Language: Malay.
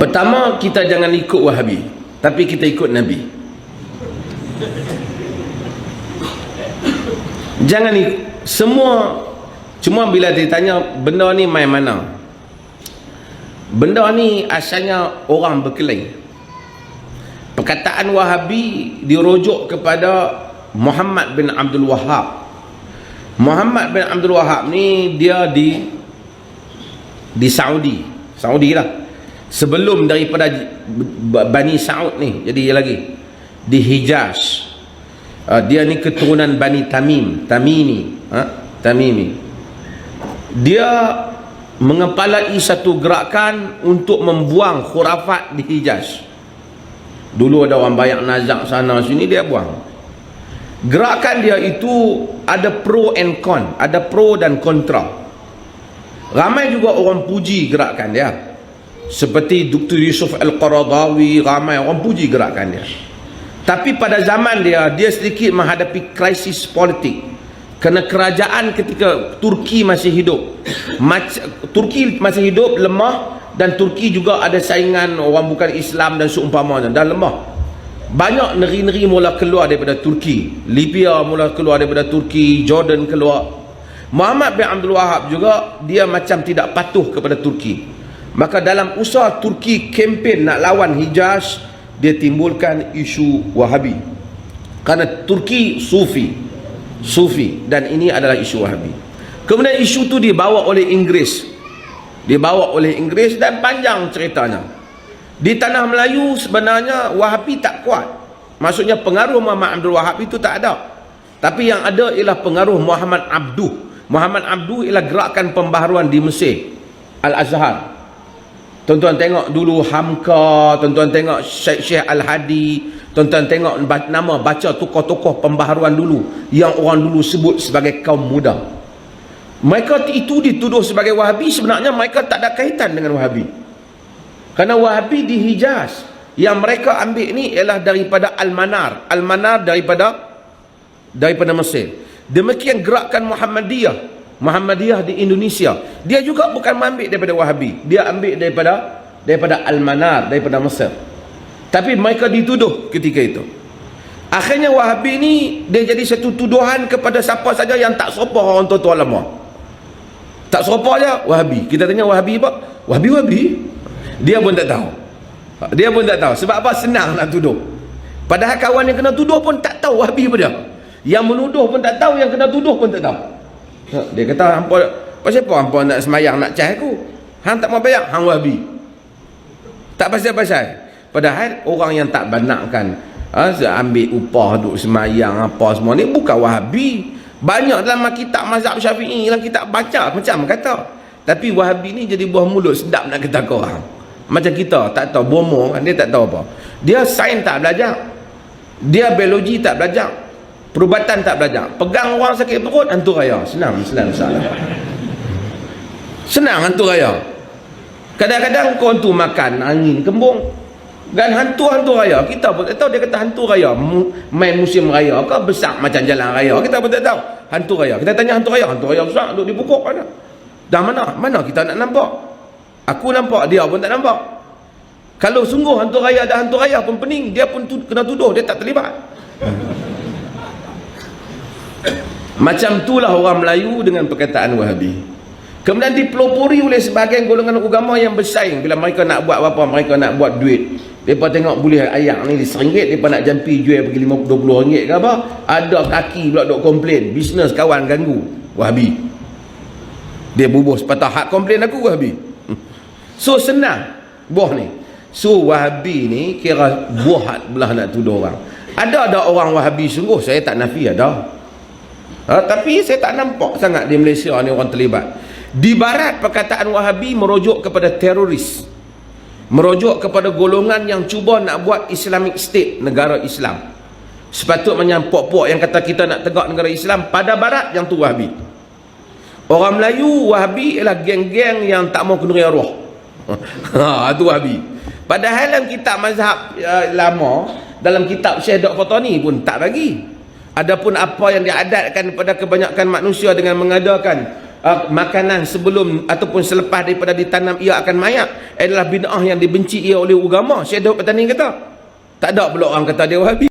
Pertama, kita jangan ikut Wahabi, tapi kita ikut Nabi. Jangan ikut semua. Cuma bila ditanya benda ni main mana, benda ni asalnya orang berkelahi. Perkataan Wahabi dirujuk kepada Muhammad bin Abdul Wahhab. Muhammad bin Abdul Wahhab ni dia di Saudi lah. Sebelum daripada Bani Saud ni, jadi lagi di Hijaz. Dia ni keturunan Bani Tamimi. Dia mengepalai satu gerakan untuk membuang khurafat di Hijaz. Dulu ada orang banyak nazak sana sini, dia buang. Gerakan dia itu ada pro and con, ada pro dan kontra. Ramai juga orang puji gerakan dia, seperti Dr. Yusuf Al-Qaradawi, ramai orang puji gerakan dia. Tapi pada zaman dia sedikit menghadapi krisis politik, kerana kerajaan ketika Turki masih hidup, lemah, dan Turki juga ada saingan orang bukan Islam dan seumpamanya, dan lemah. Banyak negeri-negeri mula keluar daripada Turki. Libya mula keluar daripada Turki, Jordan keluar. Muhammad bin Abdul Wahhab juga, dia macam tidak patuh kepada Turki. Maka dalam usaha Turki kempen nak lawan Hijaz, dia timbulkan isu Wahabi. Kerana Turki Sufi, dan ini adalah isu Wahabi. Kemudian isu tu dibawa oleh Inggeris. Dan panjang ceritanya. Di tanah Melayu sebenarnya Wahabi tak kuat. Maksudnya pengaruh Muhammad Abdul Wahhab itu tak ada. Tapi yang ada ialah pengaruh Muhammad Abduh. Muhammad Abduh ialah gerakan pembaharuan di Mesir, Al-Azhar. Tuan-tuan tengok dulu Hamka, tuan-tuan tengok Syekh Al-Hadi, tuan-tuan tengok nama, baca tokoh-tokoh pembaharuan dulu yang orang dulu sebut sebagai kaum muda. Mereka itu dituduh sebagai Wahabi, sebenarnya mereka tak ada kaitan dengan Wahabi. Kerana Wahabi di Hijaz, yang mereka ambil ni ialah daripada Al-Manar daripada Mesir. Demikian gerakan Muhammadiyah di Indonesia, dia juga bukan ambil daripada Wahabi, dia ambil daripada Al-Manar, daripada Mesir. Tapi mereka dituduh ketika itu. Akhirnya Wahabi ni dia jadi satu tuduhan kepada siapa saja yang tak serupa orang tua-tua lama. Tak serupa je Wahabi. Kita tanya Wahabi apa? Wahabi. Dia pun tak tahu. Sebab apa? Senang nak tuduh. Padahal kawan yang kena tuduh pun tak tahu Wahabi apa dia. Yang menuduh pun tak tahu, yang kena tuduh pun tak tahu. Dia kata, hampa pasal apa hampa nak semayang nak cah aku? Hang tak mau bayar, hang Wahabi. Tak pasal-pasal. Padahal orang yang tak benarkan ambil upah duk semayang apa semua ni bukan Wahabi. Banyak dalam kitab mazhab Syafi'i, dalam kitab baca macam kata. Tapi Wahabi ni jadi buah mulut, sedap nak kata ke orang. Macam kita tak tahu bomo kan, dia tak tahu apa. Dia sains tak belajar. Dia biologi tak belajar. Perubatan tak belajar. Pegang orang sakit perut, hantu raya. Senang salah. Senang hantu raya. Kadang-kadang kau tu makan angin kembung dan hantu raya. Kita pun tak tahu. Dia kata hantu raya main musim raya ke besar macam jalan raya, kita pun tak tahu. Hantu raya, kita tanya hantu raya besar duduk di pokok mana? Dah mana kita nak nampak? Aku nampak, dia pun tak nampak. Kalau sungguh hantu raya dan hantu raya pun pening, dia pun kena tuduh, dia tak terlibat. Macam itulah orang Melayu dengan perkataan Wahabi. Kemudian dipelopori oleh sebahagian golongan agama yang bersaing. Bila mereka nak buat apa, mereka nak buat duit. Mereka tengok boleh ayak ni RM1, mereka nak jampi jual pergi RM20 ke apa. Ada kaki pula duk komplain, bisnes kawan ganggu. Wahabi. Dia bubuh sepatah hak komplain aku Wahabi. So senang buah ni. So Wahabi ni kira buah belah nak tuduh orang. Ada orang Wahabi sungguh, saya tak nafi ada. Tapi saya tak nampak sangat di Malaysia ni orang terlibat. Di barat perkataan Wahabi merujuk kepada teroris, merujuk kepada golongan yang cuba nak buat Islamic State, negara Islam. Sepatutnya pok-pok yang kata kita nak tegak negara Islam, pada barat yang tu Wahabi. Orang Melayu Wahabi ialah geng-geng yang tak mau kenduri arwah. Itu Wahabi. Padahal dalam kitab mazhab lama, dalam kitab Syekh Dr. Fatani pun tak bagi. Adapun apa yang diadatkan kepada kebanyakan manusia dengan mengadakan makanan sebelum ataupun selepas daripada ditanam ia akan mayak adalah bid'ah yang dibenci ia oleh agama. Syekh Daud Patani kata. Tak ada pula orang kata dia Wahabi.